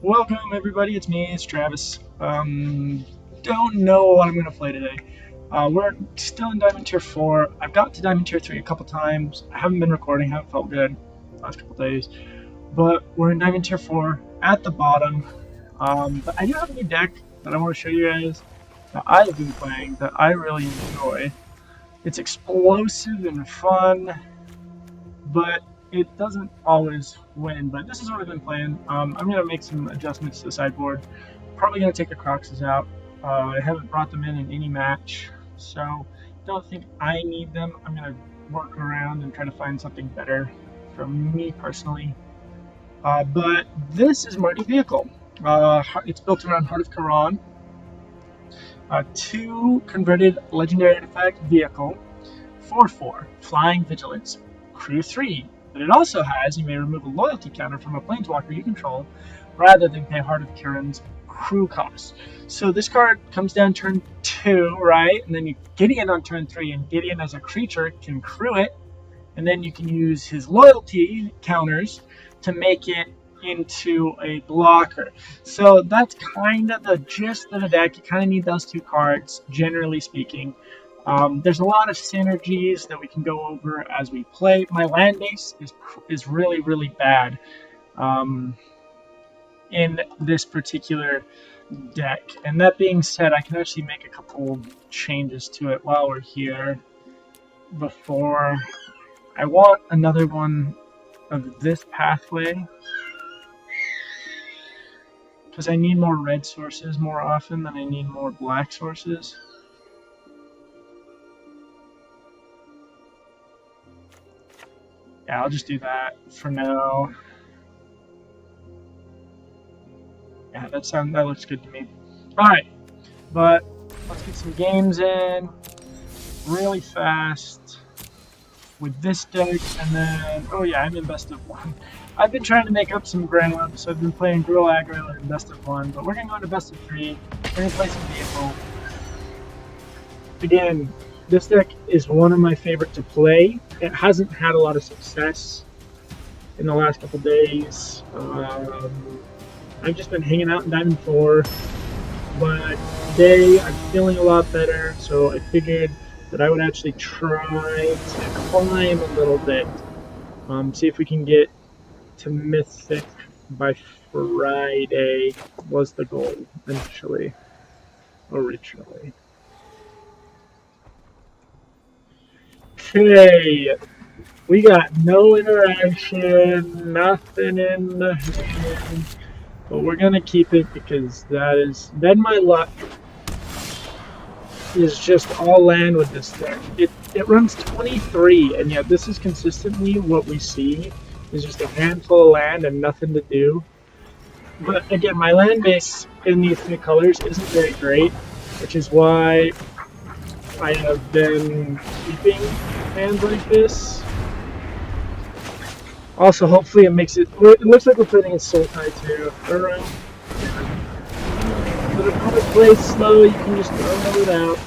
Welcome everybody, it's me, it's Travis. Don't know what I'm going to play today. We're still in Diamond Tier 4. I've got to Diamond Tier 3 a couple times. I haven't been recording, haven't felt good the last couple days. But we're in Diamond Tier 4 at the bottom. But I do have a new deck that I want to show you guys that I've been playing that I really enjoy. It's explosive and fun, but it doesn't always win, but this is what I've been playing. I'm going to make some adjustments to the sideboard. Probably going to take the Croxes out. I haven't brought them in any match, so don't think I need them. I'm going to work around and try to find something better for me personally. But this is Mardu Vehicle. It's built around Heart of Kiran. 2 converted legendary artifact vehicle. 4/4 Flying Vigilance. Crew 3. But it also has, you may remove a loyalty counter from a planeswalker you control rather than pay Heart of Kiran's crew cost. So this card comes down turn 2, right? And then you Gideon on turn 3, and Gideon as a creature can crew it, and then you can use his loyalty counters to make it into a blocker. So that's kind of the gist of the deck. You kind of need those 2 cards, generally speaking. There's a lot of synergies that we can go over as we play. My land base is really, really bad in this particular deck. And that being said, I can actually make a couple changes to it while we're here. Before I want another one of this pathway, because I need more red sources more often than I need more black sources. Yeah, I'll just do that for now. Yeah, that looks good to me. Alright, but let's get some games in really fast with this deck, and then, oh yeah, I'm in best of 1. I've been trying to make up some ground, so I've been playing Grill Aggro in best of 1, but we're going to go into best of 3. We're going to play some vehicle. Again, this deck is one of my favorite to play. It hasn't had a lot of success in the last couple days. I've just been hanging out in Diamond 4, but today I'm feeling a lot better, so I figured that I would actually try to climb a little bit. See if we can get to Mythic by Friday was the goal originally. Okay, we got no interaction, nothing in the hand, but we're gonna keep it because then my luck is just all land with this deck. It runs 23, and yet this is consistently what we see is just a handful of land and nothing to do. But again, my land base in these 3 colors isn't very great, which is why I have been keeping hands like this. Also, hopefully it makes it looks like we're putting in Sultai too. Around. But if opponent plays slow, you can just throw it out.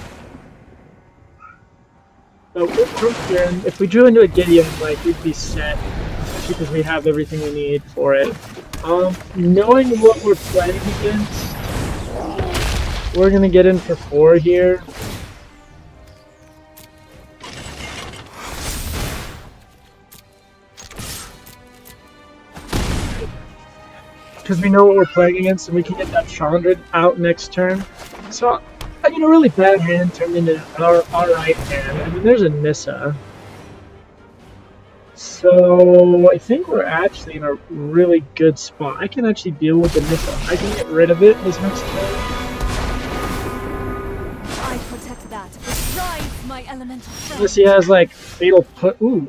But from here, if we drew into a Gideon, like, we'd be set, because we have everything we need for it. Knowing what we're playing against, we're gonna get in for 4 here. Because we know what we're playing against, and we can get that Chandra out next turn. So, I mean, a really bad hand turned into an alright hand. I mean, there's a Nissa. So, I think we're actually in a really good spot. I can actually deal with the Nissa. I can get rid of it this next turn. I protect that. It drives my elemental friend. Unless he has, like, fatal put. Ooh.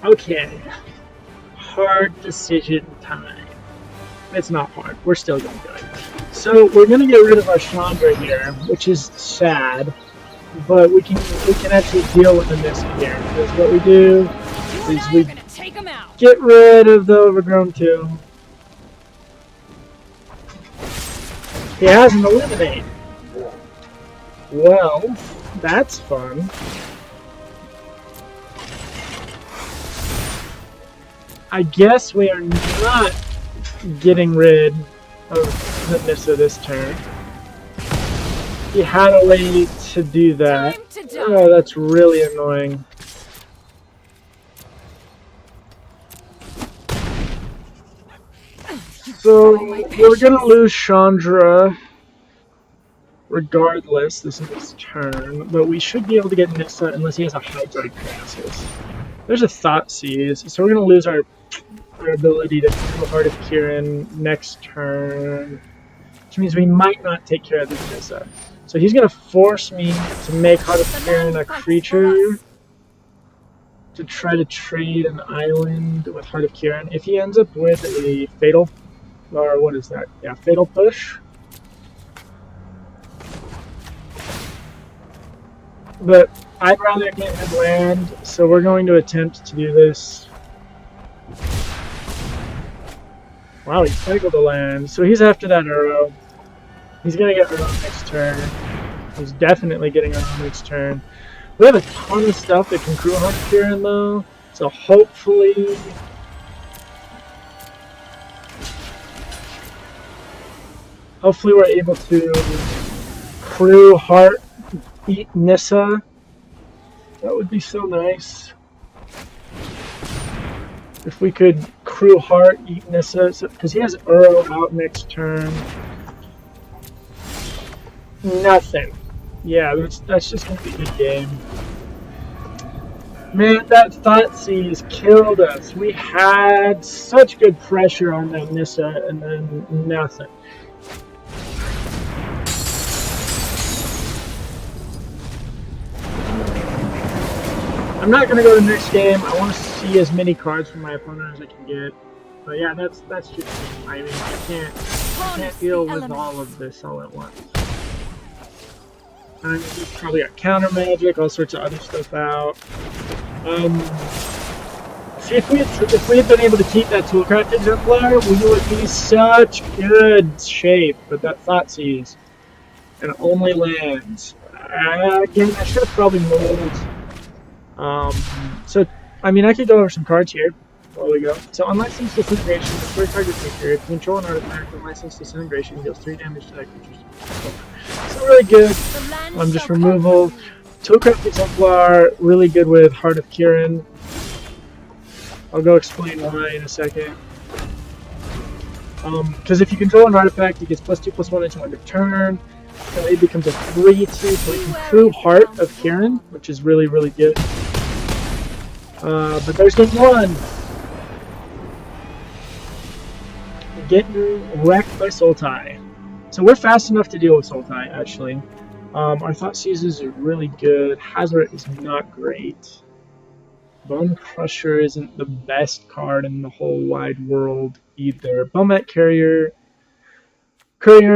Okay. Hard decision time. It's not hard. We're still going to do it. So we're going to get rid of our Chandra here, which is sad, but we can actually deal with the Nissa here. Because what we do is we get rid of the Overgrown too. He has an Eliminate. Well, that's fun. I guess we are not getting rid of the Nissa this turn. He had a way to do that. Oh, that's really annoying. So we're gonna lose Chandra regardless this next turn, but we should be able to get Nissa unless he has a Hybrid Crisis. There's a Thought Seize, so we're gonna lose our ability to kill Heart of Kiran next turn, which means we might not take care of this Nissa. So he's gonna force me to make Heart of Kiran a creature to try to trade an island with Heart of Kiran. If he ends up with a Fatal, or what is that? Yeah, Fatal Push. But I'd rather get him land, so we're going to attempt to do this. Wow, he cycled a land, so he's after that Uro. He's gonna get Uro next turn. He's definitely getting Uro next turn. We have a ton of stuff that can crew Heart of Kiran though, so hopefully we're able to crew Heart, eat Nissa. That would be so nice. If we could crew Heart, eat Nissa, because he has Uro out next turn. Nothing. Yeah, that's just going to be a good game. Man, that Thought Seize killed us. We had such good pressure on that Nissa, and then nothing. I'm not going to go to the next game. I want to see as many cards from my opponent as I can get. But yeah, that's just me. I mean, I can't deal with all of this all at once. I mean, he's probably got counter magic, all sorts of other stuff out. See, if we had been able to keep that Toolcraft Exemplar, we would be such good shape. But that Thought Seize and only lands. Again, I should have probably moved. So, I mean, I could go over some cards here. There we go. So, Unlicensed Disintegration, the first target creature. If you control an artifact, Unlicensed Disintegration deals 3 damage to that creature. So, really good. Just removal. Toolcraft Exemplar, really good with Heart of Kiran. I'll go explain why in a second. Because if you control an artifact, it gets +2/+1 until end of turn. So it becomes a 3/2, so it can crew Heart of Kiran, which is really, really good. But there's game 1. Getting wrecked by Sultai. So we're fast enough to deal with Sultai, actually. Our Thought Seizes are really good. Hazard is not great. Bone Crusher isn't the best card in the whole wide world either. Bomat Courier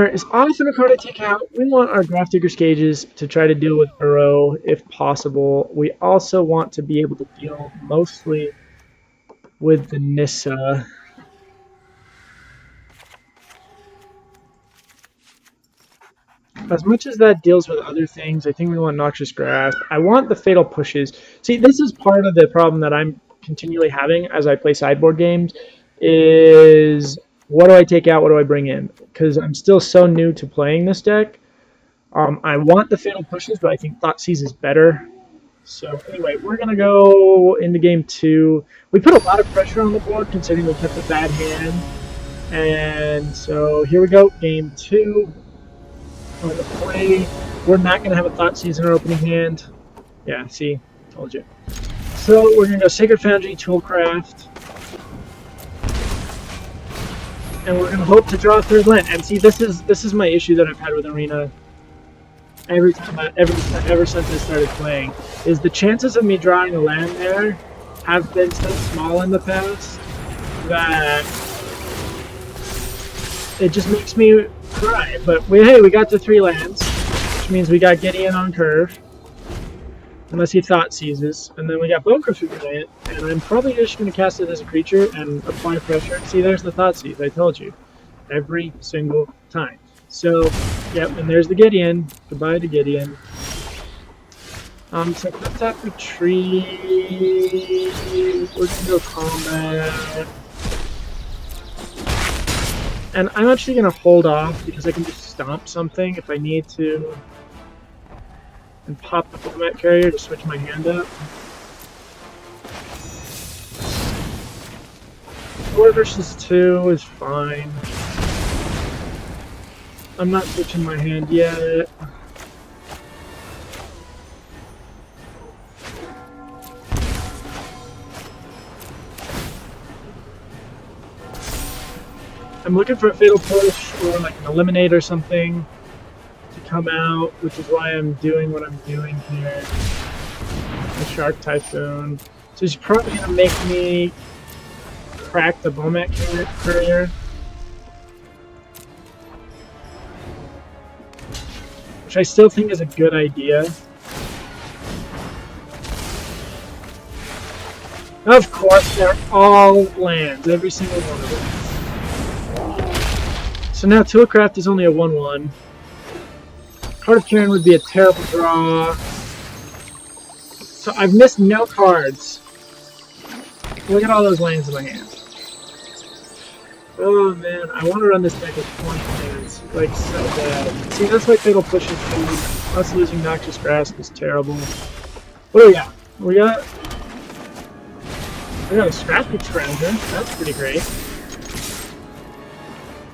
is often a card I take out. We want our Grafdigger's Cages to try to deal with Uro if possible. We also want to be able to deal mostly with the Nissa. As much as that deals with other things, I think we want Noxious Grasp. I want the Fatal Pushes. See, this is part of the problem that I'm continually having as I play sideboard games, is what do I take out, what do I bring in? Because I'm still so new to playing this deck. I want the Fatal Pushes, but I think Thought Seize is better. So anyway, we're going to go into game 2. We put a lot of pressure on the board considering we kept a bad hand. And so here we go, game 2. On the play, we're not going to have a Thought Seize in our opening hand. Yeah, see, told you. So we're going to go Sacred Foundry, Toolcraft, and we're going to hope to draw a third land. And see, this is my issue that I've had with Arena ever since I started playing, is the chances of me drawing a land there have been so small in the past that it just makes me cry. But hey, we got the 3 lands, which means we got Gideon on curve, unless he Thought Seizes, and then we got Bone Crusher Giant, and I'm probably just going to cast it as a creature and apply pressure. See, there's the Thought Seize, I told you, every single time. So, yep, and there's the Gideon. Goodbye to Gideon. So let's have retreat. We're going to go combat. And I'm actually going to hold off because I can just stomp something if I need to. And pop the format carrier to switch my hand up. 4 versus 2 is fine. I'm not switching my hand yet. I'm looking for a fatal push or like an eliminate or something to come out, which is why I'm doing what I'm doing here. The Shark Typhoon. So he's probably gonna make me crack the Bomat courier. Which I still think is a good idea. Of course, they're all lands, every single one of them. So now Toolcraft is only a 1-1. Heart of Kiran would be a terrible draw. So I've missed no cards. Look at all those lands in my hand. Oh man, I want to run this deck with 20 lands. Like, so bad. See, that's why Fatal Push is good. Us losing Noxious Grasp is terrible. What do we got? We got a Scrappy Scrounger. That's pretty great.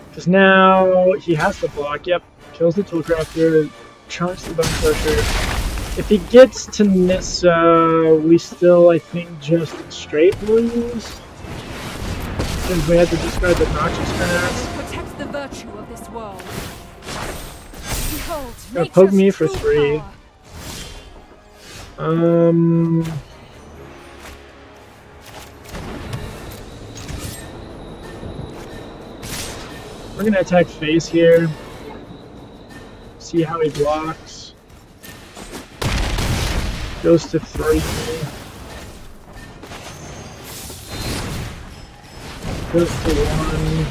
Because now he has to block. Yep. Kills the Toolcrafter. Chunks the Bone Crusher. If he gets to Nissa, we still, I think, just straight lose. Because we had to discard the Noxious Grasp. Protect the virtue of this world. Behold, Gonna poke me for true 3. power. We're gonna attack face here. See how he blocks. Goes to 3. Goes to 1.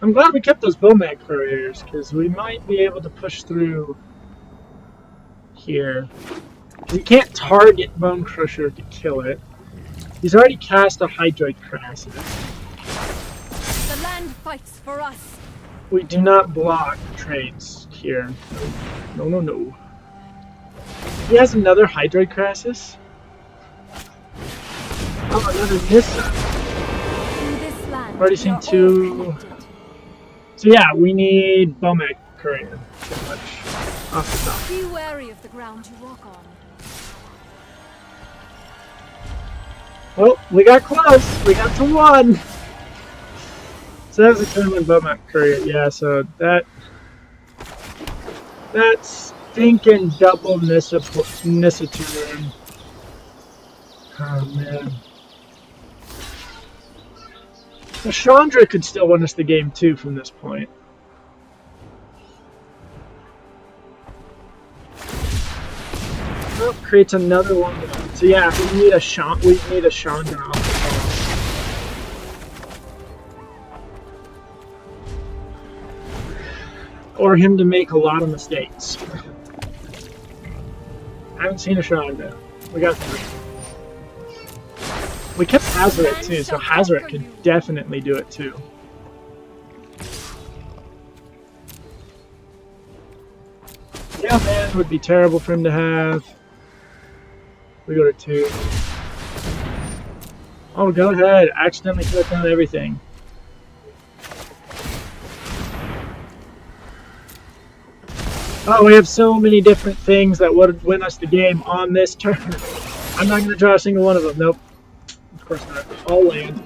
I'm glad we kept those Bomat couriers, because we might be able to push through here. Because he can't target Bone Crusher to kill it. He's already cast a Hydroid Crassus. The land fights for us. We do not block trades here. No, no, no. He has another Hydroid Crassus? Oh, another Nissa. In this land, Already seen 2. So yeah, we need Bomat Courier, pretty much, off the top. Be wary of the ground you walk on. Well, we got close. We got to 1. So that was a turn with Bomat Courier. Yeah, so that's stinking double Nissa turn. Oh man. So Chandra could still win us the game too from this point. Oh, creates another one. So yeah, we need a Chandra off the top. Or him to make a lot of mistakes. I haven't seen a Chandra. We got 3. We kept Hazoret too, so Hazoret could definitely do it too. Yeah, man, would be terrible for him to have. We go to 2. Oh, go ahead. Accidentally click on everything. Oh, we have so many different things that would win us the game on this turn. I'm not going to draw a single one of them. Nope. Of course not. All land.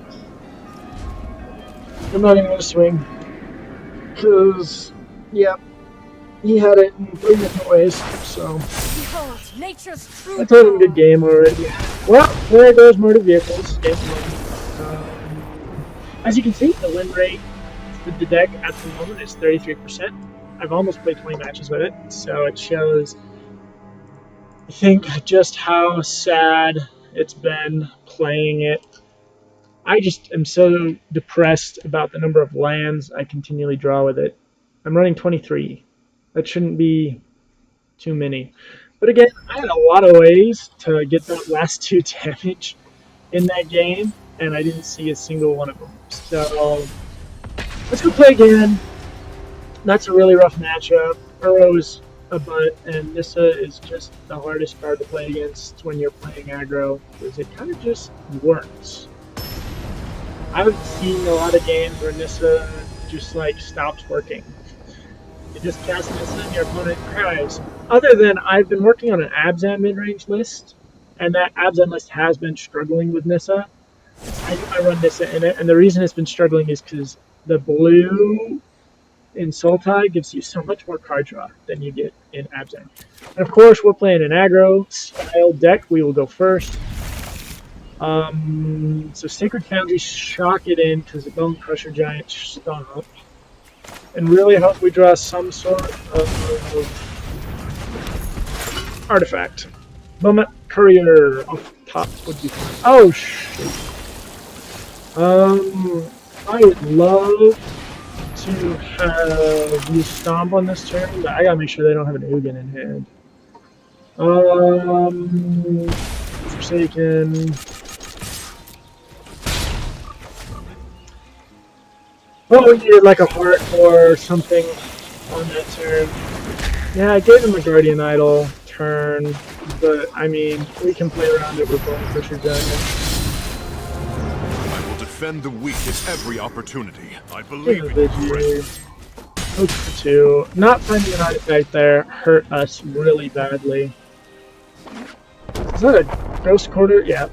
I'm not even going to swing. Because, yep. He had it in 3 different ways, so... Behold, nature's true I told him good game already. Well, there goes Mardu Vehicles. Game 1. As you can see, the win rate with the deck at the moment is 33%. I've almost played 20 matches with it, so it shows, I think, just how sad it's been playing it. I just am so depressed about the number of lands I continually draw with it. I'm running 23. That shouldn't be too many. But again, I had a lot of ways to get that last 2 damage in that game. and I didn't see a single one of them. So let's go play again. That's a really rough matchup. Uro's a butt, and Nissa is just the hardest card to play against when you're playing aggro, because it kind of just works. I haven't seen a lot of games where Nissa just like stops working. You just cast Nissa and your opponent cries. Other than I've been working on an Abzan mid-range list, and that Abzan list has been struggling with Nissa. I run Nissa in it, and the reason it's been struggling is because the blue in Sultai gives you so much more card draw than you get in Abzan. And of course, we're playing an aggro style deck. We will go first. So Sacred Foundry, shock it in because the Bone Crusher Giant stomp. And really hope we draw some sort of artifact. Moment Courier off top would be fine. Oh shit. I would love to have you stomp on this turn, but I gotta make sure they don't have an Ugin in hand. Forsaken. Oh, we needed like a heart or something on that turn. Yeah, I gave him a Guardian Idol turn, but I mean, we can play around it with Bone Crusher Giant. I will defend the weak at every opportunity. I believe in you. Hook for 2. Not finding an artifact there hurt us really badly. Is that a Ghost Quarter? Yep.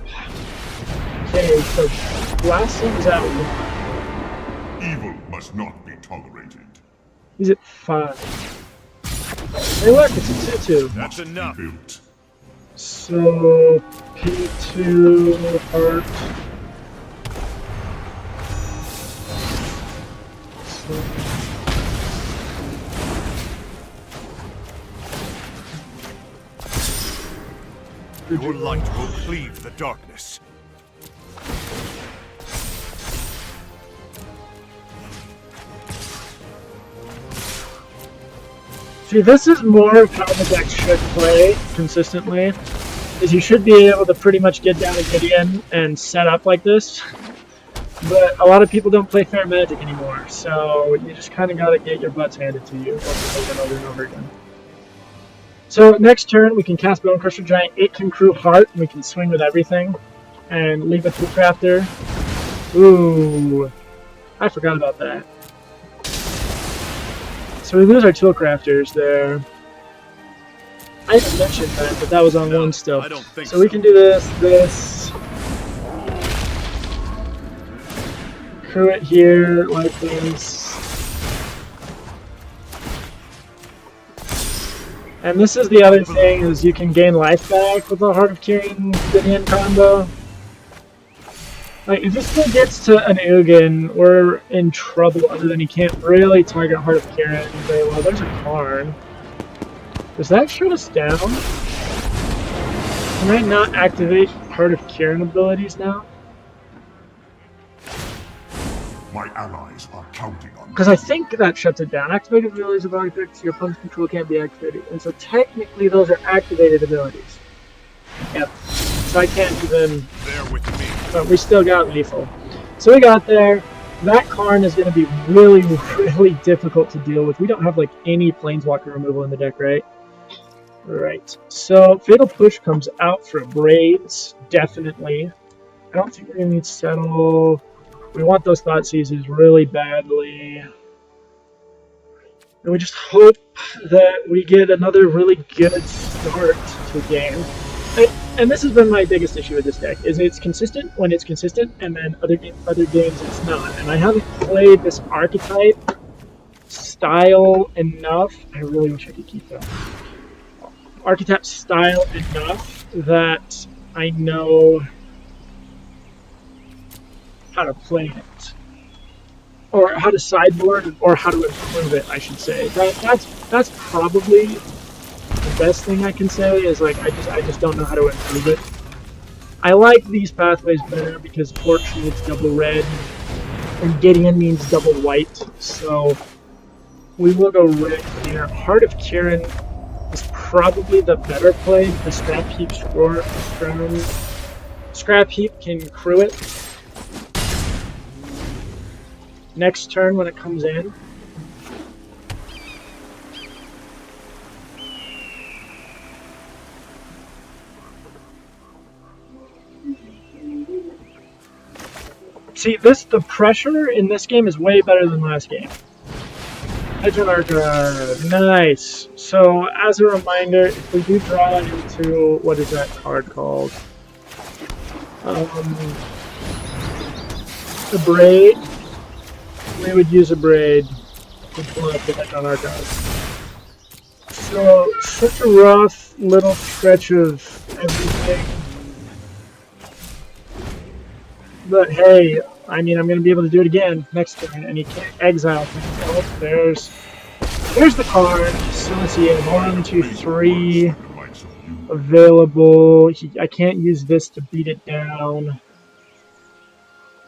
Okay, so Blasting's at 1. evil must not be tolerated. He's at 5. Hey look, it's a 2-2. That's enough. So P2 heart. So, your light will cleave the darkness. see, this is more of how the deck should play consistently. Is you should be able to pretty much get down to Gideon and set up like this. But a lot of people don't play fair magic anymore, so you just kind of got to get your butts handed to you over and over again. So next turn, we can cast Bone Crusher Giant. It can crew Heart, and we can swing with everything. And leave a Tool Crafter. Ooh, I forgot about that. So we lose our Tool Crafters there. I didn't mention that, but that was on one still. I don't think so we can do this. Crew it here, like this. And this is the other thing, is you can gain life back with the Heart of Kiran Gideon combo. Like, if this thing gets to an Ugin, we're in trouble, other than he can't really target Heart of Kiran very well. There's a Karn. Does that shut us down? Can I not activate Heart of Kiran abilities now? My allies are counting on me. Because I think that shuts it down. Activated abilities of artifacts, your opponent's control can't be activated. And so technically those are activated abilities. Yep. So I can't even... They're with me. But we still got lethal. So we got there. That Karn is going to be really, really difficult to deal with. We don't have like any Planeswalker removal in the deck, right? Right. So Fatal Push comes out for Braids, definitely. I don't think we're going to need Settle. We want those Thought Seizes really badly. And we just hope that we get another really good start to the game. And this has been my biggest issue with this deck, is it's consistent when it's consistent, and then other games it's not. And I haven't played this archetype style enough. I really wish I could keep that. Archetype style enough that I know how to play it, or how to sideboard, or how to improve it, I should say. That's probably the best thing I can say, is like I just don't know how to improve it. I like these pathways better because Torch needs double red and Gideon means double white, so we will go red here. Heart of Kiran is probably the better play. The Scrap Heap Scrap Heap can crew it. next turn when it comes in. See, the pressure in this game is way better than last game. Nice. So, as a reminder, if we do draw into, what is that card called? A braid. We would use a braid to pull up the Hedron Archive. So, such a rough little stretch of everything. But hey, I mean, I'm going to be able to do it again next turn, and you can't exile things. Oh, there's the card. So let's see, 1, 2, 3 available. I can't use this to beat it down.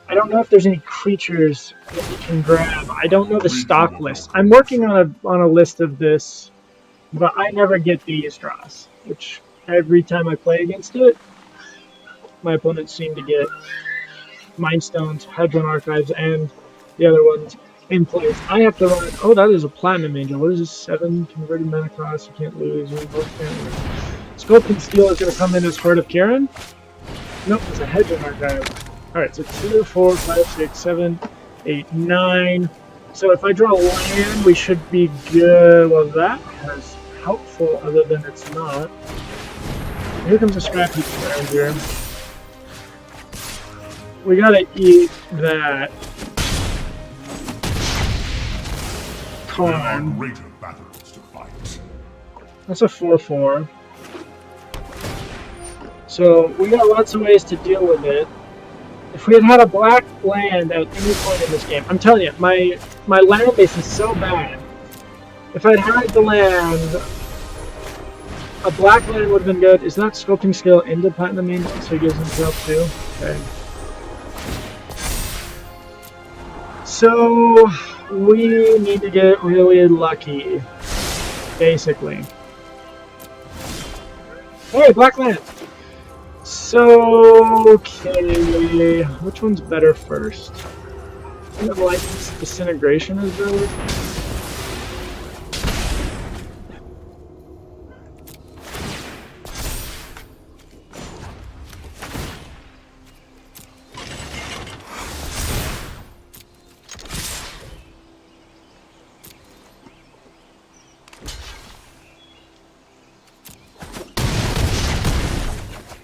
I don't know if there's any creatures that you can grab. I don't know the stock list. I'm working on a list of this, but I never get these draws, which every time I play against it, my opponents seem to get Mind Stones, Hedron Archives, and the other ones in place. I have to run. Oh, that is a Platinum Angel. What is this? 7 converted mana cost. You can't lose. You both can't lose. Sculpting Steel is going to come in as Heart of Kiran. Nope, it's a Hedron Archive. Alright, so 2, 4, 5, 6, 7, 8, 9. So if I draw a land, we should be good. Well, that is helpful, other than it's not. Here comes a Scrap Heap around here. We gotta eat that corn. That's a 4/4. So we got lots of ways to deal with it. If we had had a black land at any point in this game, I'm telling you, my land base is so bad. If I'd had the land, a black land would have been good. Is that Sculpting Skill into Platinum Angel, so he gives himself 2? Okay. So, we need to get really lucky, basically. Hey, black land! So, okay, which one's better first? I think like Disintegration is better.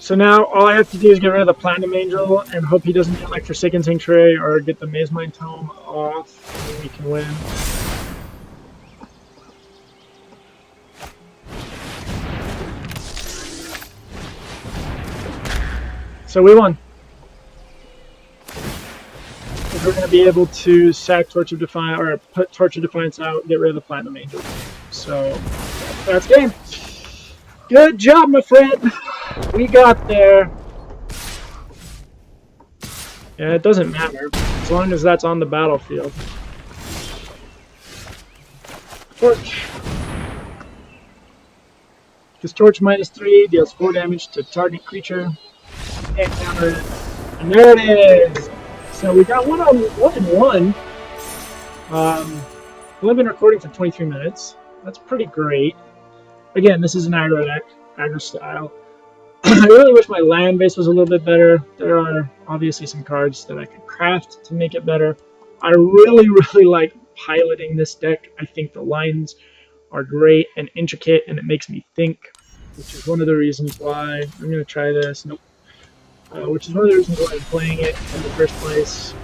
So now all I have to do is get rid of the Platinum Angel and hope he doesn't get like Forsaken Sanctuary or get the Maze Mind Tome off, and we can win. So we won. We're going to be able to sack Torch of Defiance, or put Torch of Defiance out, get rid of the Platinum Angel. So that's game. Good job, my friend. We got there. Yeah, it doesn't matter as long as that's on the battlefield. Torch. Because Torch -3 deals 4 damage to target creature. And counter it. And there it is. So we got one and one. We've only been recording for 23 minutes. That's pretty great. Again, this is an aggro deck, aggro style. I really wish my land base was a little bit better. There are obviously some cards that I could craft to make it better. I really, really like piloting this deck. I think the lines are great and intricate, and it makes me think, which is one of the reasons why I'm going to try this. Nope. Which is one of the reasons why I'm playing it in the first place.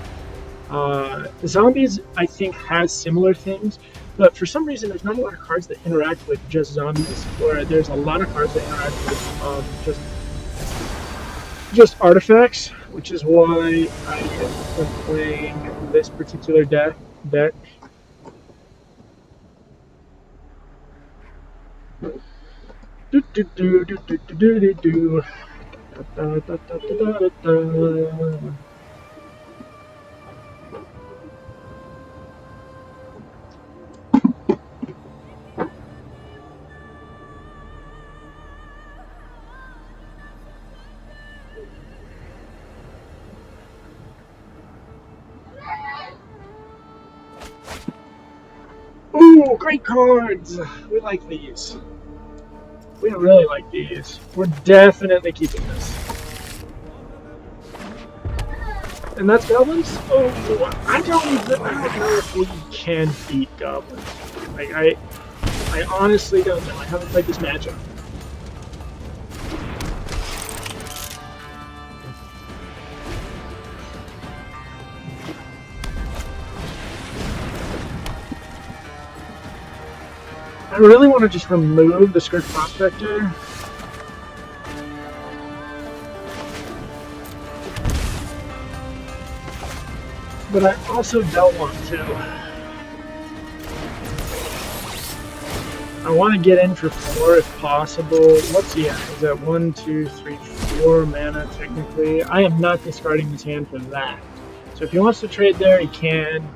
Zombies, I think, has similar things, but for some reason there's not a lot of cards that interact with just zombies, or there's a lot of cards that interact with just artifacts, which is why I am playing this particular deck. Do do do do do do do do. Da, da, da, da, da, da. Ooh, great cards! We like these. We really like these. We're definitely keeping this. And that's goblins? Oh, I don't know if we can beat goblins. Like, I honestly don't know. I haven't played this matchup. I really want to just remove the Scourge Prospector. But I also don't want to. I want to get in for 4 if possible. What's he at? Is that 1, 2, 3, 4 mana technically? I am not discarding his hand for that. So if he wants to trade there, he can.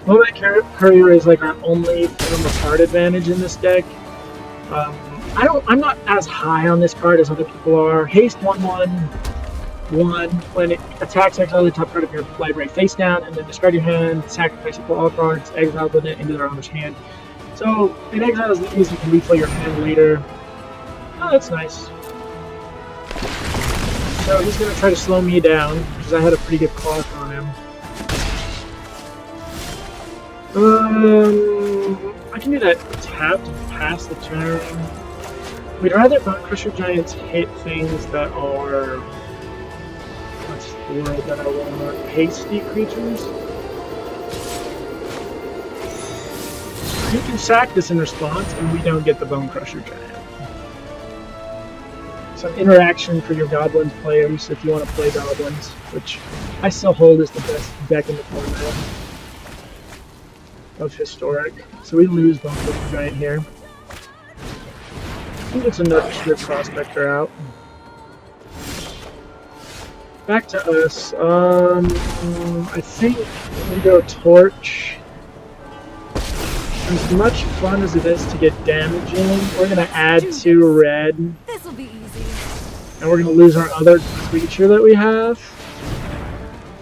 Moment Courier is like our only form of card advantage in this deck. I'm not as high on this card as other people are. Haste 1/1. When it attacks, exile the top card of your library face down, and then discard your hand, sacrifice it for all cards exiled with it into their owner's hand. So it exiles these, you can refill your hand later. Oh, that's nice. So he's going to try to slow me down, because I had a pretty good clock on him. I can do that tap to pass the turn. We'd rather Bone Crusher Giants hit things that are... what's the word that I want? Hasty creatures? You can sack this in response, and we don't get the Bone Crusher Giant. Some interaction for your Goblins players if you want to play Goblins, which I still hold as the best deck in the format of Historic. So we lose Bone Crusher Giant here. I think it's enough to strip Prospector out. Back to us. I think we go Torch. As much fun as it is to get damage in, we're going to add 2 red. This'll be easy. And we're going to lose our other creature that we have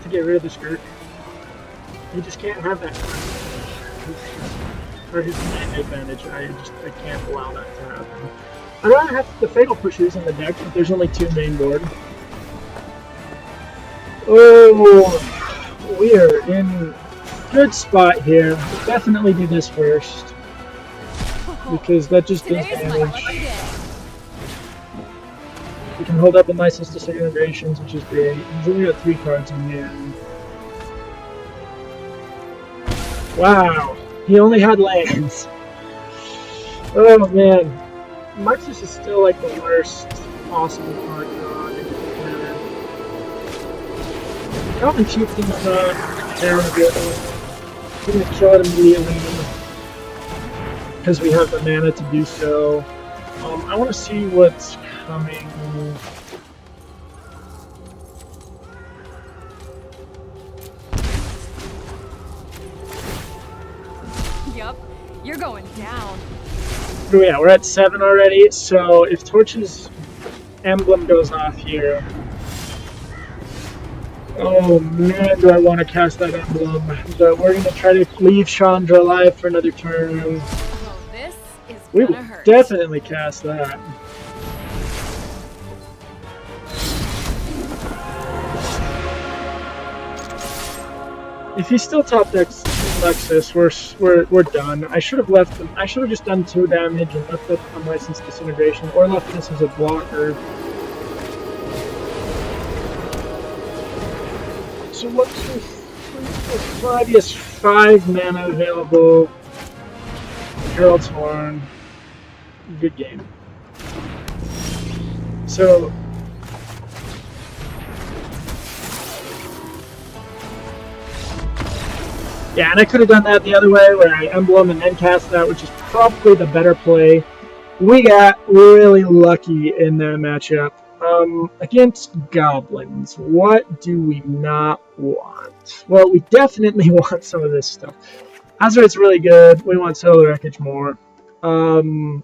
to get rid of the Skirt. You just can't have that for his mana advantage. I can't allow that to happen. I don't have the Fatal Pushes in the deck, but there's only 2 main board. Oh, we're in good spot here. We'll definitely do this first, because that just does damage. We can hold up with Niceness Disintegrations, which is great. He's only got 3 cards in hand. Wow, he only had lands. Oh man, Marxus is still like the worst possible card draw in the manner. Common Chieftain's not terrible. We're gonna kill it immediately because we have the mana to do so. I want to see what's coming. Yup, you're going down. Oh yeah, we're at 7 already, so if Torch's emblem goes off here... Oh man, do I want to cast that emblem. But we're going to try to leave Chandra alive for another turn. Oh, this is We gonna will hurt. definitely cast that. If he still top decks Nexus, we're done. I should have left them. I should have just done 2 damage and left it on License Disintegration, or left this as a blocker. So what's this? 5? He has 5 mana available. Herald's Horn. Good game. So. Yeah, and I could have done that the other way, where I emblem and then cast that, which is probably the better play. We got really lucky in that matchup. Against Goblins, what do we not want? Well, we definitely want some of this stuff. Azurite's really good. We want Solar Wreckage more. Well,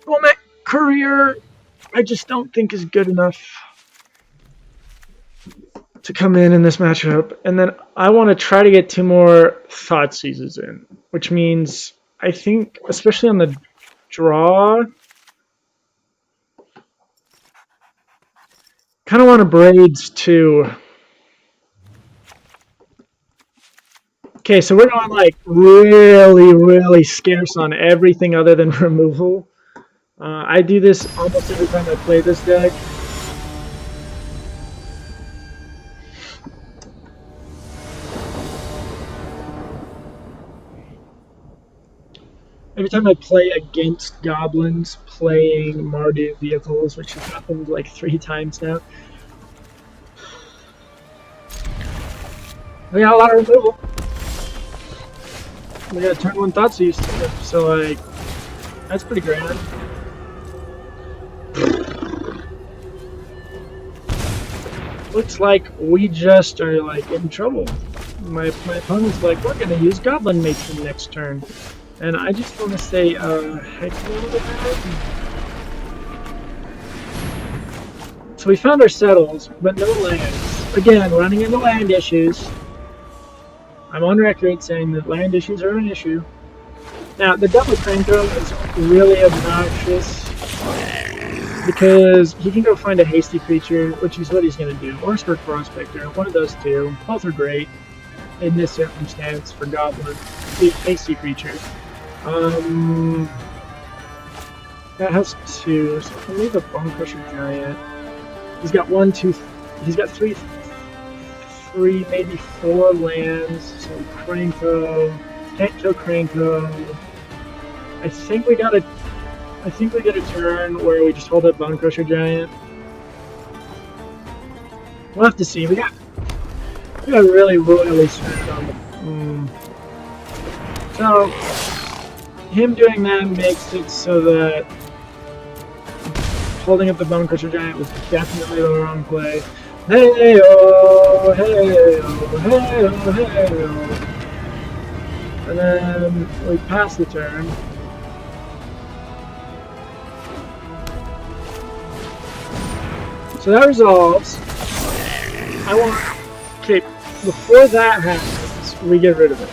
my Courier, I just don't think is good enough. to come in this matchup, and then I want to try to get 2 more Thought Seizes in, which means I think, especially on the draw, kind of want to Braids too. Okay, so we're going like really scarce on everything other than removal. I do this almost every time I play this deck. Every time I play against goblins playing Mardu Vehicles, which has happened like 3 times now. We got a lot of removal. We got a turn 1 Thoughtseize, so like, that's pretty grand. Looks like we just are like in trouble. My opponent's like, we're gonna use Goblin Matron next turn. And I just want to say, heck no to that. So we found our settles, but no lands. Again, running into land issues. I'm on record saying that land issues are an issue. Now, the double Cranko is really obnoxious because he can go find a hasty creature, which is what he's going to do, or Spark Prospector, one of those two. Both are great in this circumstance for Goblin, hasty creature. That has 2, so I can leave a Bone Crusher Giant. He's got 1, 2, he's got 3, maybe 4 lands, so Cranko, can't kill Cranko. I think we got a turn where we just hold up Bone Crusher Giant. We'll have to see. We got really screwed on the so him doing that makes it so that holding up the Bone Crusher Giant was definitely the wrong play. Hey oh, hey oh, hey oh, hey oh. And then we pass the turn. So that resolves. Okay, before that happens, we get rid of it.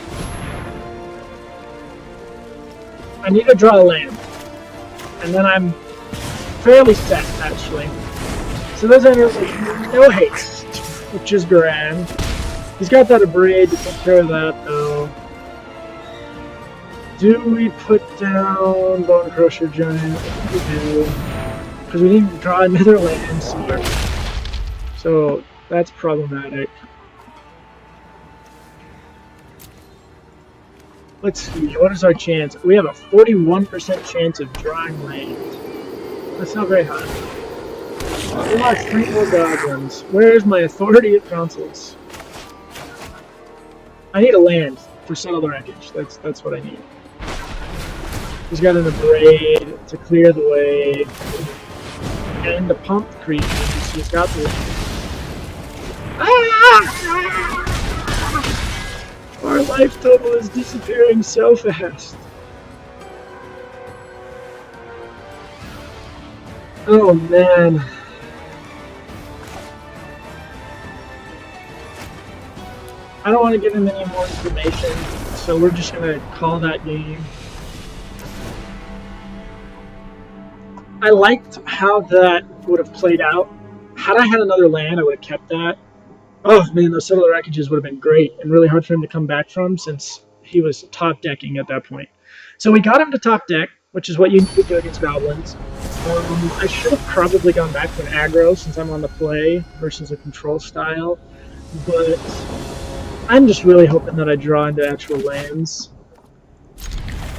I need to draw a land. And then I'm fairly set, actually. So those enters no haste, which is grand. He's got that Abrade to take care of that, though. Do we put down Bone Crusher Giant? I think we do. Because we need to draw another land somewhere. So that's problematic. Let's see, what is our chance? We have a 41% chance of drawing land. That's not very high. We lost 3 more goblins. Where is my authority at councils? I need a land for Settle the Wreckage. That's what I need. He's got an Abrade to clear the way. And the pump creatures. He's got the... Our life total is disappearing so fast. Oh man. I don't want to give him any more information, so we're just going to call that game. I liked how that would have played out. Had I had another land, I would have kept that. Oh man, those Settle the Wreckages would have been great and really hard for him to come back from since he was top decking at that point. So we got him to top deck, which is what you need to do against goblins. I should have probably gone back to an aggro since I'm on the play versus a control style, but I'm just really hoping that I draw into actual lands.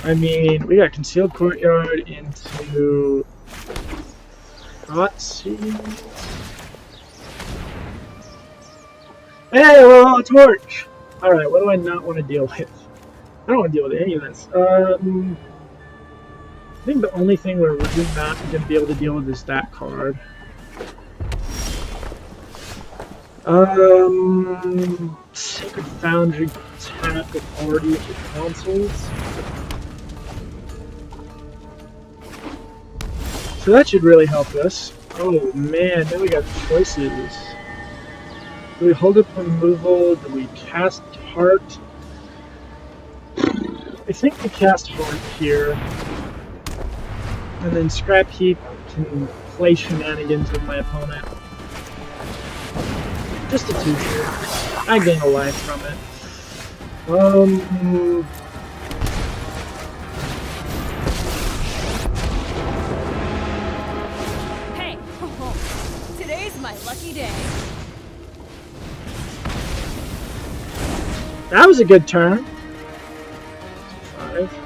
I mean, we got Concealed Courtyard into Thoughtseize. Hey, well, it's work! Alright, what do I not want to deal with? I don't want to deal with any of this. I think the only thing we're really not going to be able to deal with is that card. Sacred Foundry tap authority of the consoles. So that should really help us. Oh man, now we got choices. Do we hold up removal? Do we cast heart? I think we cast heart here. And then Scrap Heap can play shenanigans with my opponent. Just a 2-2. I gain a life from it. Hey, today's my lucky day. That was a good turn. 5.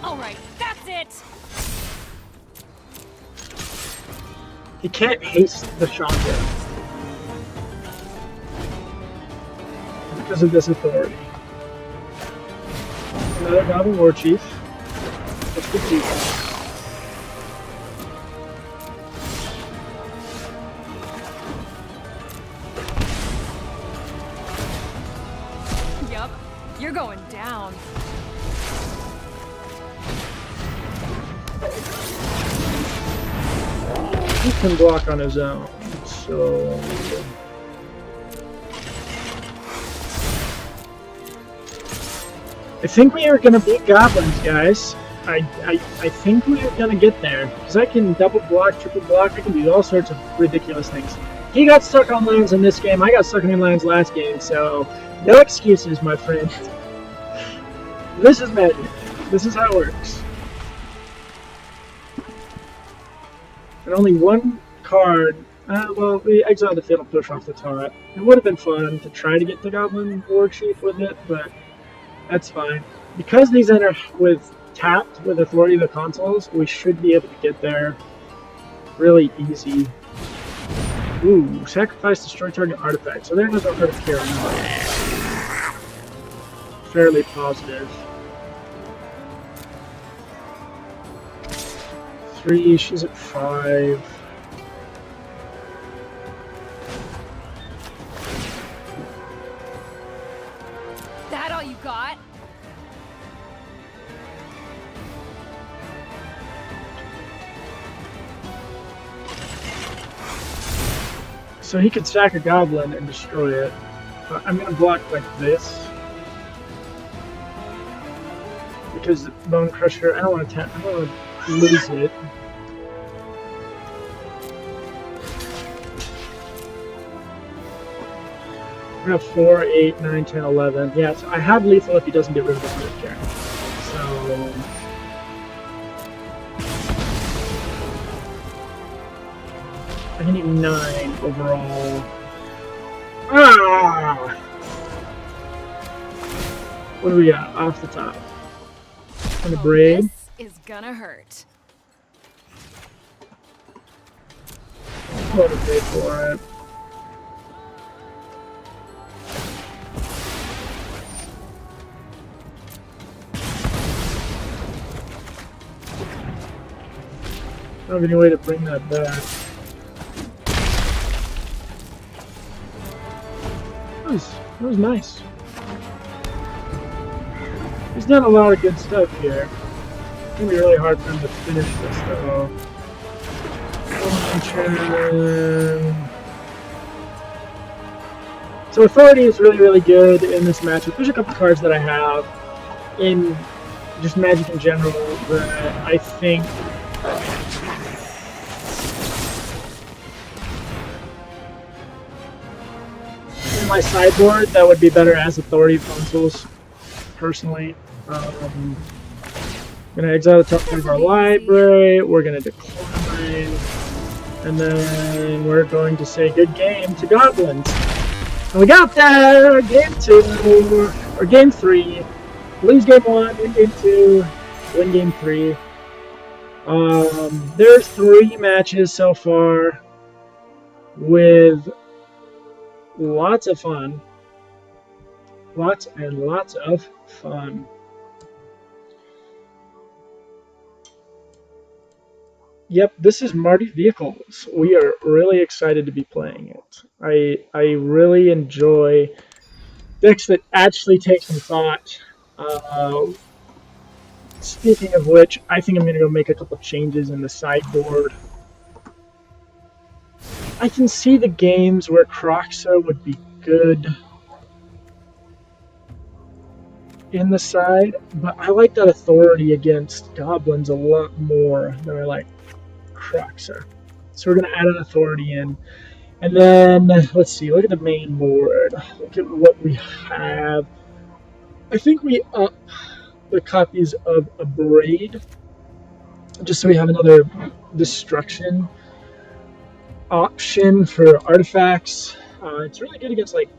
All right, that's it. He can't haste the shotgun because of this authority. Another Goblin War Chief. That's the chief. Yup, you're going down. He can block on his own, so... I think we are going to beat goblins, guys. I think we are going to get there. Because I can double block, triple block, I can do all sorts of ridiculous things. He got stuck on lands in this game, I got stuck on lands last game, so no excuses, my friend. This is magic. This is how it works. And only one card. Well, we exiled the Fatal Push off the top. It would have been fun to try to get the Goblin War Chief with it, but that's fine. Because these enter with tapped with Authority of the Consoles, we should be able to get there really easy. Ooh, sacrifice, destroy target artifact. So there goes our Heart of Kiran. Fairly positive. 3, she's at 5. That all you got? So he could sack a goblin and destroy it. But I'm gonna block like this. Because Bone Crusher, I don't want to lose it. We have 4, 8, 9, 10, 11. Yeah, so I have lethal if he doesn't get rid of the Heart of Kiran. So I need 9 overall. Ah! What do we got off the top? And a braid. This is gonna hurt. What to pay for it? I don't have any way to bring that back. That was nice. He's done a lot of good stuff here. It's gonna be really hard for him to finish this though. So Authority is really, really good in this matchup. There's a couple cards that I have in just Magic in general that I think in my sideboard that would be better as Authority consoles, personally. I'm gonna exile the top part of our library, we're gonna decline, and then we're going to say good game to goblins. And we got there! Game 2, or game 3. Lose game 1, win game 2, win game 3. There's 3 matches so far with lots of fun. Lots and lots of fun. Yep, this is Mardu Vehicles. We are really excited to be playing it. I really enjoy decks that actually take some thought. Speaking of which, I think I'm going to go make a couple changes in the sideboard. I can see the games where Croxa would be good in the side, but I like that authority against goblins a lot more than I like Croxa. So we're going to add an authority in. And then, let's see, look at the main board. Look at what we have. I think we up the copies of a braid, just so we have another destruction option for artifacts. It's really good against, like,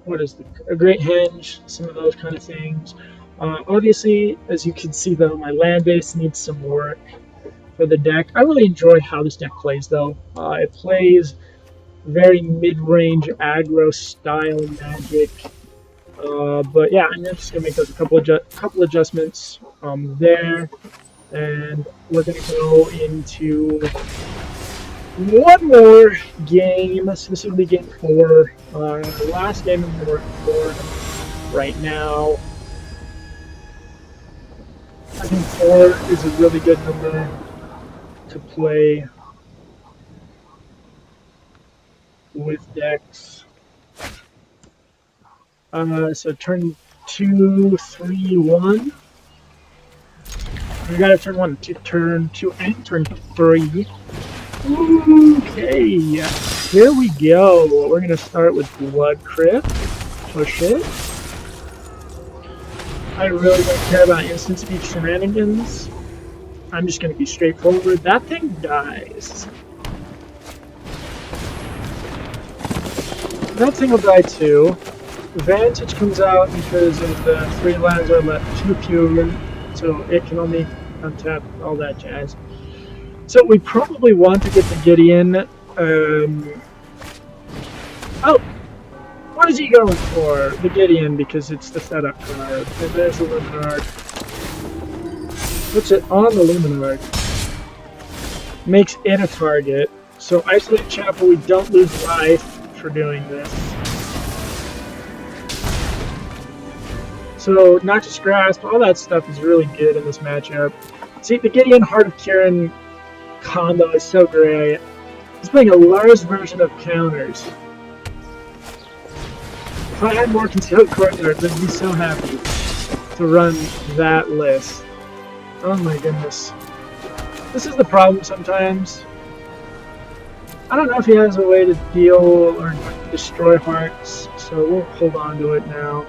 what is a great henge, some of those kind of things. Obviously, as you can see, though, my land base needs some work for the deck. I really enjoy how this deck plays, though. It plays very mid-range aggro style magic. But yeah, I'm just gonna make those couple adjustments there, and we're gonna go into one more game, specifically game 4. The last game I'm working for right now. I think 4 is a really good number to play with decks. So turn 2, 3, 1. We gotta turn 1, turn 2, and turn 3. Okay, here we go. We're gonna start with Blood Crypt. Push it. I really don't care about instant speed shenanigans. I'm just gonna be straightforward. That thing dies. That thing will die too. Vantage comes out because of the 3 lands are left too few, so it can only untap, all that jazz. So we probably want to get the Gideon. Oh! What is he going for? The Gideon, because it's the setup card. And there's the Luminard. Puts it on the Luminard. Makes it a target. So Isolate Chapel, we don't lose life for doing this. So Noxious Grasp, all that stuff is really good in this matchup. See, the Gideon Heart of Kiran combo is so great. He's playing a Lars version of counters. If I had more concealed courtyards, I'd be so happy to run that list. Oh my goodness. This is the problem sometimes. I don't know if he has a way to deal or destroy hearts, so we'll hold on to it now.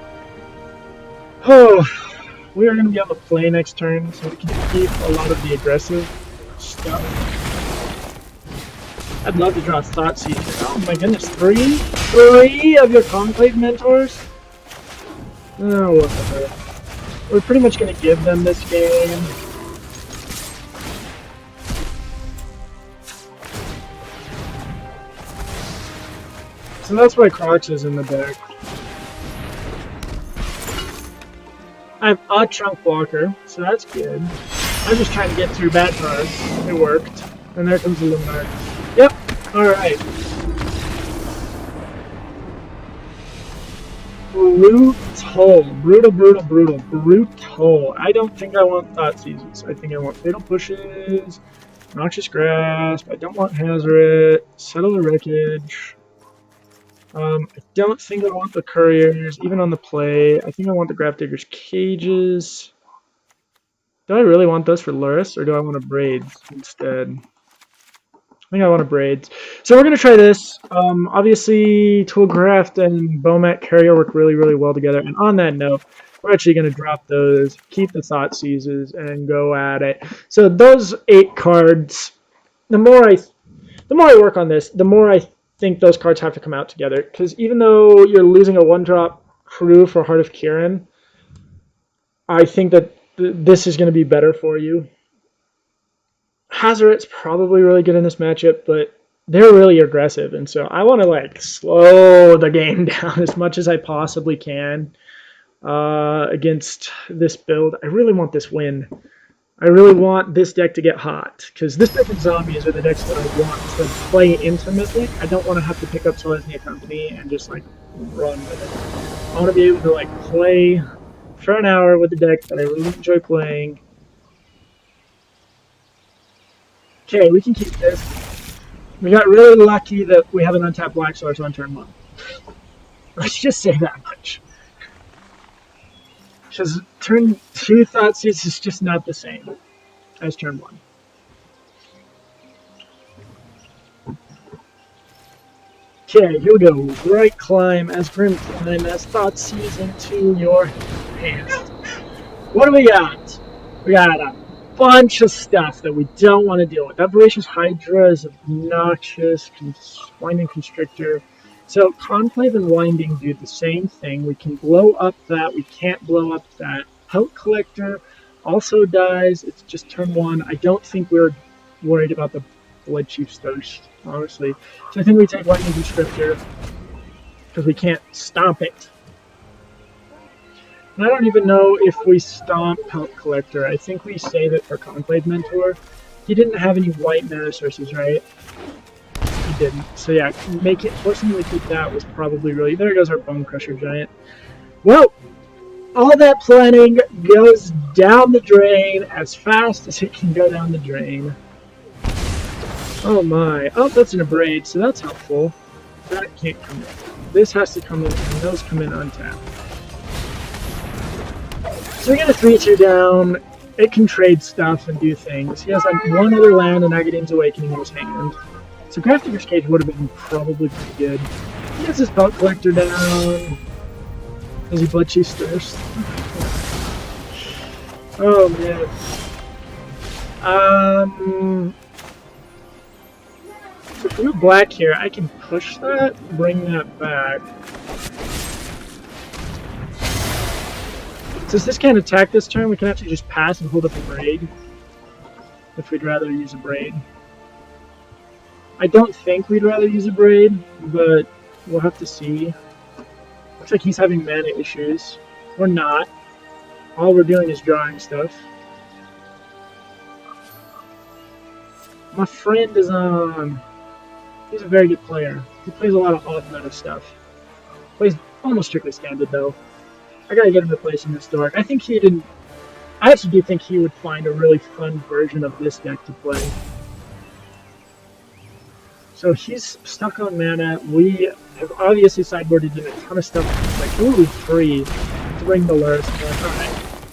Oh, we are going to be able to play next turn, so we can keep a lot of the aggressive stuff. I'd love to draw Thoughtseize. Oh my goodness, 3? 3 of your Conclave Mentors? Oh, whatever. We're pretty much going to give them this game. So that's why Crocs is in the deck. I have Odd Trunk Blocker, so that's good. I'm just trying to get through bad cards. It worked. And there comes the Luminard. Yep, alright. Brutal. I don't think I want Thoughtseizes. I think I want Fatal Pushes, Noxious Grasp. I don't want Hazoret, Settle the Wreckage. I don't think I want the Couriers, even on the play. I think I want the Grafdigger's Cages. Do I really want those for Luris, or do I want a Braids instead? I think I want a Braids. So we're going to try this. Obviously, Toolcraft and Bomat Carrier work really, really well together. And on that note, we're actually going to drop those, keep the Thoughtseizes, and go at it. So those 8 cards, the more I work on this, the more I think those cards have to come out together. Because even though you're losing a 1-drop crew for Heart of Kiran, I think that this is going to be better for you. Hazoret's probably really good in this matchup, but they're really aggressive, and so I want to like slow the game down as much as I possibly can against this build. I really want this win. I really want this deck to get hot, because this deck and zombies are the decks that I want to play intimately. I don't want to have to pick up Selesnya Company and just like run with it. I want to be able to like play for an hour with the deck that I really enjoy playing, Okay, we can keep this. We got really lucky that we have an untapped black source on turn 1. Let's just say that much. Because turn 2 Thoughtseize is just not the same as turn 1. Okay, here we go. Bright Climb as Grim Climb as Thoughtseize into your hand. What do we got? We got a bunch of stuff that we don't want to deal with. That Voracious Hydra is obnoxious, Winding Constrictor. So Conclave and Winding do the same thing. We can blow up that, we can't blow up that. Pelt Collector also dies. It's just turn 1. I don't think we're worried about the Blood Chief's Thirst, honestly. So I think we take Winding Constrictor because we can't stomp it. And I don't even know if we stomp Pelt Collector. I think we save it for Conclave Mentor. He didn't have any white mana sources, right? He didn't. So yeah, forcing him to keep that was probably really... There goes our Bone Crusher Giant. Well, all that planning goes down the drain as fast as it can go down the drain. Oh my. Oh, that's an Abrade, so that's helpful. That can't come in. This has to come in, and those come in untapped. So we get a 3-2 down. It can trade stuff and do things. He has like one other land and Agadeem's Awakening in his hand. So Grafdigger's Cage would have been probably pretty good. He gets his Pelt Collector down. Does he Blood Chief's Thirst? Oh man. So if we go black here, I can push that, bring that back. Since this can't attack this turn, we can actually just pass and hold up a Braid. If we'd rather use a Braid. I don't think we'd rather use a Braid, but we'll have to see. Looks like he's having mana issues. We're not. All we're doing is drawing stuff. My friend is on. He's a very good player. He plays a lot of off-meta stuff. Plays almost strictly standard though. I gotta get him to play some Historic. I think he didn't. I actually do think he would find a really fun version of this deck to play. So he's stuck on mana. We have obviously sideboarded in a ton of stuff. Like, ooh, free to bring the lures.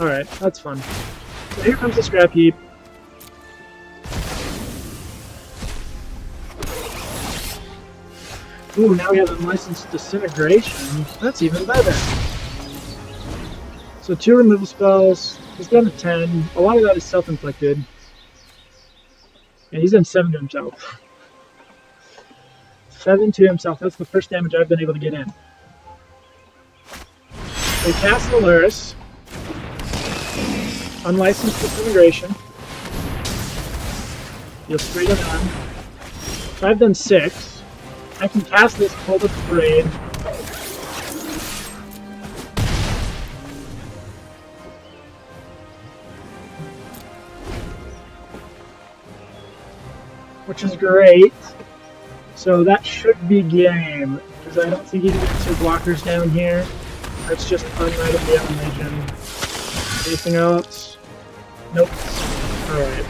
Alright, that's fun. So here comes the Scrap Heap. Ooh, now we have Unlicensed Disintegration. That's even better. So 2 removal spells. He's done a 10. A lot of that is self-inflicted. And he's done 7 to himself. 7 to himself. That's the first damage I've been able to get in. We cast the Luris. Unlicensed Disintegration. You'll straight it on. So I've done 6. I can cast this, hold up the Braid. Which is great. So that should be game, because I don't think he can get 2 blockers down here. That's just Unlight of the Animation. Anything else? Nope. Alright.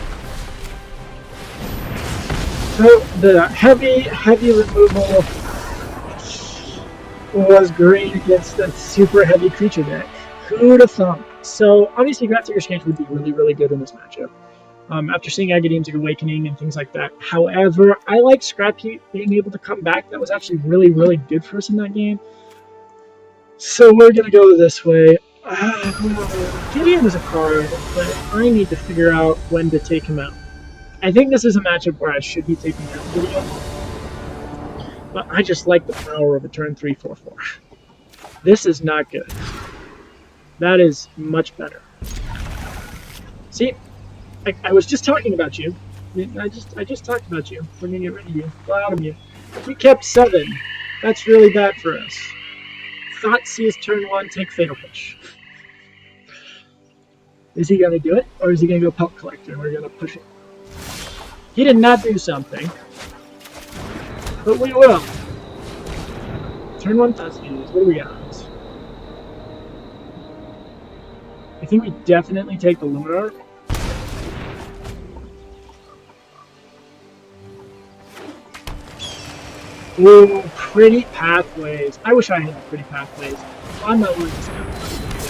So the heavy removal was great against a super heavy creature deck. Who'd have thought? So obviously Grafdigger's Cage would be really, really good in this matchup. After seeing Agadeem's Awakening and things like that. However, I like Scrap Heap being able to come back. That was actually really, really good for us in that game. So we're going to go this way. Gideon is a card, but I need to figure out when to take him out. I think this is a matchup where I should be taking out Gideon. But I just like the power of a turn 3/4/4. This is not good. That is much better. See? I was just talking about you. I just talked about you. We're gonna get rid of you. Out of you. We kept 7. That's really bad for us. Thoughtseize turn 1, take Fatal Push. Is he gonna do it? Or is he gonna go Pelt Collector and we're gonna push it? He did not do something. But we will. Turn 1 Thoughtseize. What do we got? I think we definitely take the Luminar. Ooh, pretty pathways. I wish I had pretty pathways. I'm not willing to spend money to do that kind of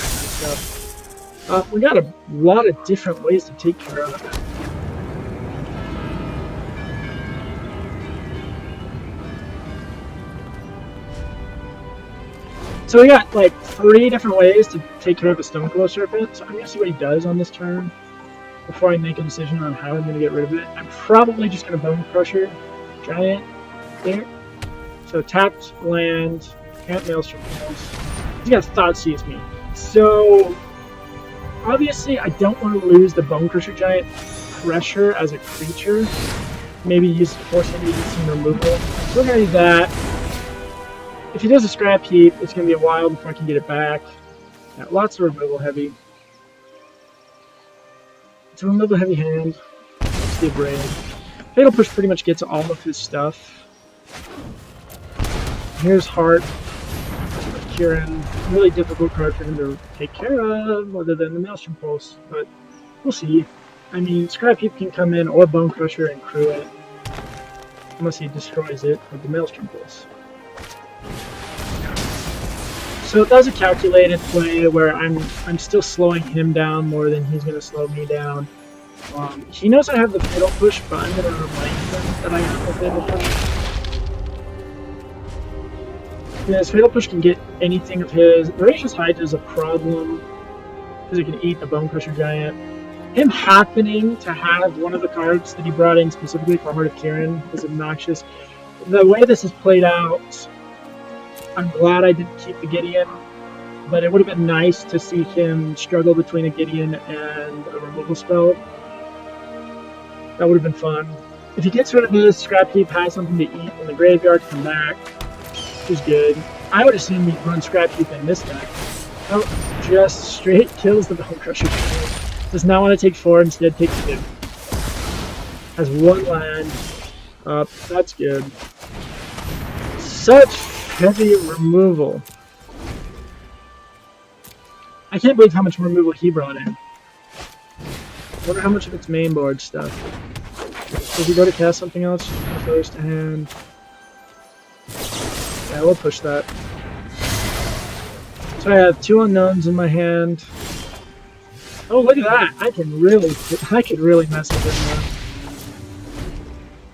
stuff. We got a lot of different ways to take care of it. So we got like 3 different ways to take care of a Stoneclaw Serpent. So I'm gonna see what he does on this turn before I make a decision on how I'm gonna get rid of it. I'm probably just gonna Bone Crusher Giant there. So tapped land, can't Maelstrom Pulse. He's got Thoughtseize me. So obviously I don't want to lose the Bone Crusher Giant pressure as a creature. Maybe force him to use some removal. So we're gonna do that. If he does a Scrap Heap, it's gonna be a while before I can get it back. Yeah, lots of removal heavy. It's a removal heavy hand. Let's do Brave. Fatal Push pretty much gets all of his stuff. Here's Heart. Kiran. Really difficult card for him to take care of, other than the Maelstrom Pulse, but we'll see. I mean, Scrap Heap can come in, or Bone Crusher and crew it. Unless he destroys it with the Maelstrom Pulse. So that was a calculated play where I'm still slowing him down more than he's going to slow me down. He knows I have the Fatal Push, but I'm going to remind him that I have the Fatal Push. Yeah, his Fatal Push can get anything of his. Voracious Hide is a problem because it can eat the Bone Crusher Giant. Him happening to have one of the cards that he brought in specifically for Heart of Kiran is obnoxious. The way this is played out, I'm glad I didn't keep the Gideon, but it would have been nice to see him struggle between a Gideon and a removal spell. That would have been fun. If he gets rid of this, Scrap Heap has something to eat in the graveyard to come back, which is good. I would assume he'd run Scrap Heap in this deck. Oh, just straight kills the Bone Crusher. Does not want to take 4, instead takes 2. Has 1 land. Up, that's good. Such heavy removal. I can't believe how much removal he brought in. Wonder how much of it's main board stuff. Does he go to cast something else? First hand. Yeah, we'll push that. So I have 2 unknowns in my hand. Oh, look at that! I could really mess with him now.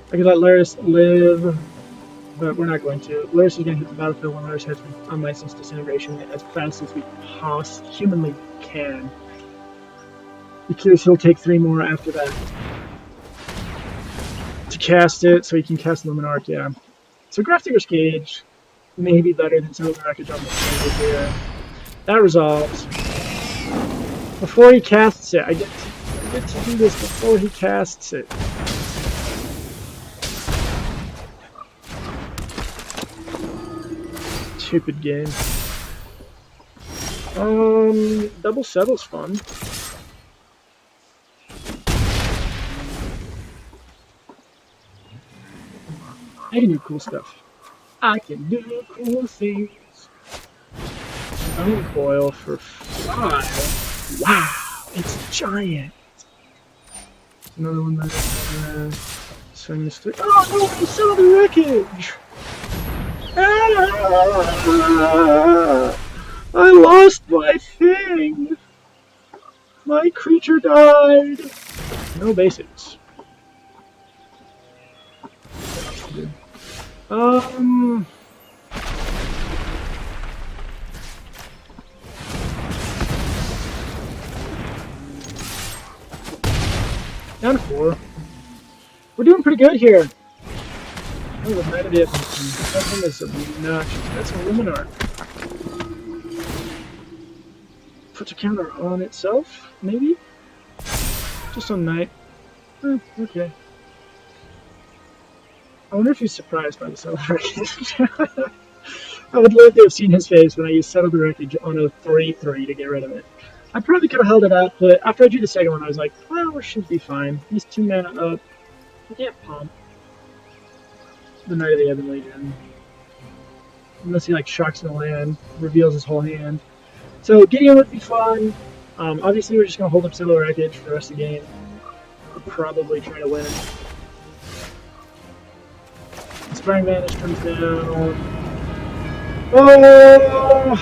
I could let Laris live, but we're not going to. Laris is going to hit the battlefield when Laris has unlicensed disintegration as fast as we humanly can. Because he'll take 3 more after that to cast it, so he can cast Luminarch, yeah. So Grafdigger's Cage may be better than Silver Wreckage on the table here. That resolves. Before he casts it, I get to do this before he casts it. Stupid game. Double Settle's fun. I can do cool stuff. I can do cool things. Bone Coil for 5. Wow, it's giant. Another one that swing the stick. Oh no, I saw the wreckage! Ah, I lost my thing! My creature died! No basics. Down to 4. We're doing pretty good here. Oh, the Knight of the Evolution. That thing is obnoxious. That's a Luminarch. Puts a counter on itself, maybe? Just on Knight. Okay. I wonder if he's surprised by the Settle the Wreckage. I would love to have seen his face when I used Settle the Wreckage on a 3/3 to get rid of it. I probably could have held it up, but after I drew the second one, I was like, well, we should be fine. He's 2 mana up. I can't pump the Knight of the Ebon Legion. Unless he, like, shocks the land, reveals his whole hand. So, Gideon would be fun. Obviously, we're just going to hold up Settle the Wreckage for the rest of the game. We'll probably try to win. Frying Vanish comes down. Oh,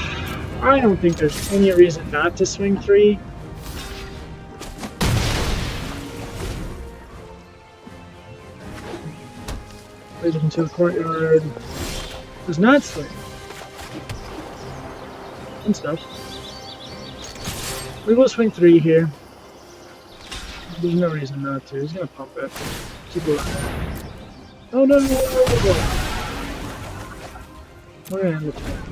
I don't think there's any reason not to swing 3. Plays it into the courtyard. Does not swing. And stuff. We will swing 3 here. There's no reason not to. He's gonna pump it. Keep it there. Oh no, no, no, no, no. We're gonna end the turn.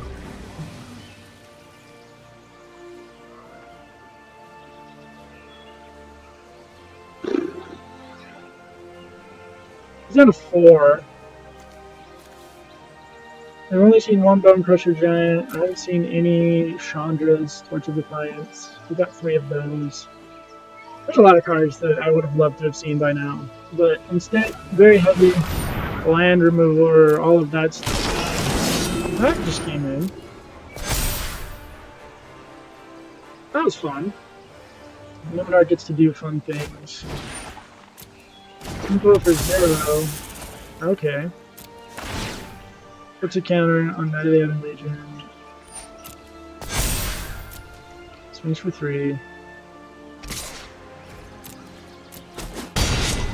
He's on a 4. I've only seen 1 Bone Crusher Giant. I haven't seen any Chandra's Torch of Defiance. We got 3 of those. There's a lot of cards that I would have loved to have seen by now. But instead, very heavy land remover, all of that stuff. That just came in. That was fun. Limidar gets to do fun things. Go for 0. Okay. Puts a counter on Night of the Other Legion. Swings for 3.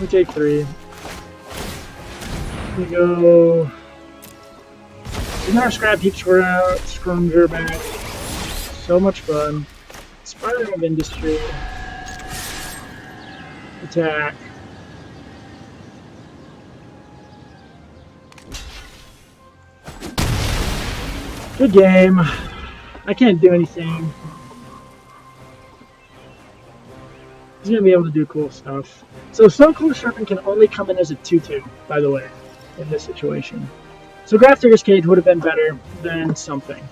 We take 3. We go. Our scrap heaps were out. Scrumger back. So much fun. Spiral of Industry. Attack. Good game. I can't do anything. He's gonna be able to do cool stuff. So Stone Cold Serpent can only come in as a 2/2, by the way, in this situation. So Grafdigger's Cage would have been better than something.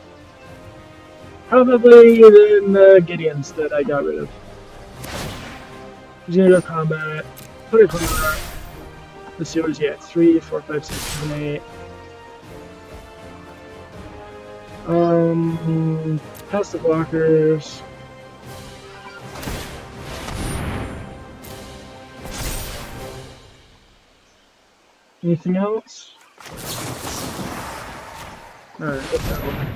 Probably than the Gideons that I got rid of. He's gonna go combat. Put it on the. Let's see what he's at. 3, 4, 5, 6, 7, 8. Past the blockers. Anything else? Alright, what's that one?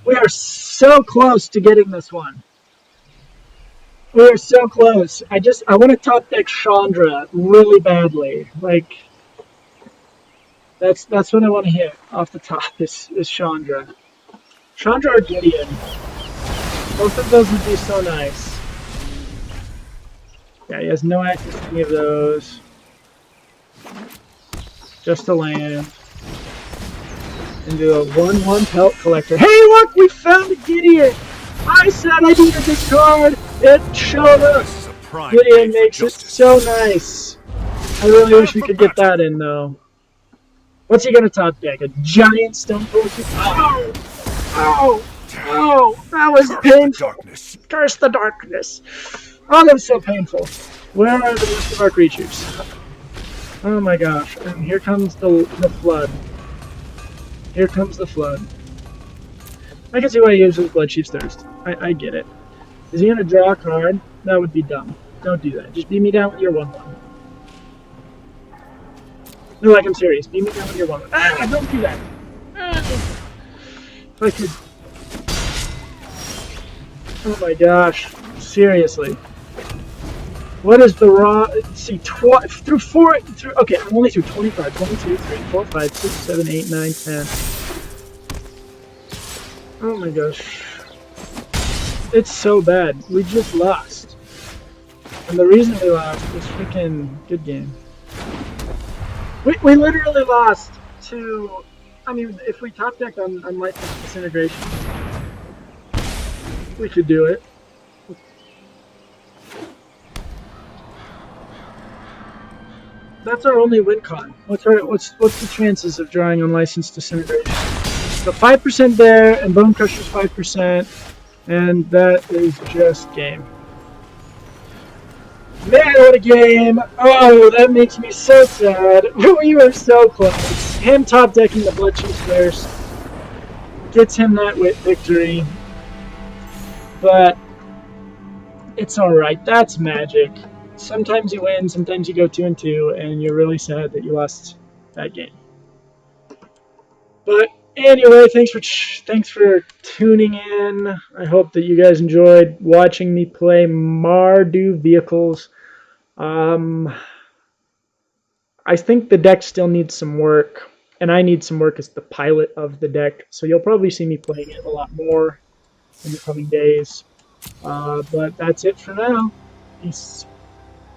We are so close to getting this one. We are so close. I want to top deck Chandra really badly. Like, that's what I want to hit off the top is Chandra. Chandra or Gideon. Both of those would be so nice. Yeah, he has no access to any of those. Just a land. And do a 1/1 Pelt Collector. Hey, look! We found a Gideon! I said I needed this card! It showed up! Gideon makes it so nice. I really wish we could get that in, though. What's he gonna top deck? A giant Stone Cold? Ow! Ow! Ow! That was painful! Curse the darkness! Oh, that was so painful. Where are the rest of our creatures? Oh my gosh. And here comes the flood. Here comes the flood. I can see why he uses Blood Chief's Thirst. I get it. Is he gonna draw a card? That would be dumb. Don't do that. Just beat me down with your 1/1. No, like I'm serious. Beat me down with your 1/1. Ah! Don't do that! Ah. If I could... Oh my gosh. Seriously. What is the raw... Let's see, through 4... Okay, I'm only through 25. 22, 3, 4, 5, 6, 7, 8, 9, 10. Oh my gosh. It's so bad. We just lost. And the reason we lost was freaking good game. We literally lost to... I mean, if we top decked on Lifeless Disintegration, we could do it. That's our only win con. What's the chances of drawing Unlicensed Disintegration? So 5% there, and Bone Crusher's 5%, and that is just game. Man, what a game! Oh, that makes me so sad. We were so close. Him top decking the Blood Chief's Thirst gets him that victory. But it's alright, that's magic. sometimes you win, sometimes you go 2-2, and you're really sad that you lost that game. But anyway, thanks for tuning in. I hope that you guys enjoyed watching me play Mardu Vehicles. I think the deck still needs some work, and I need some work as the pilot of the deck. So you'll probably see me playing it a lot more in the coming days. But that's it for now. Peace.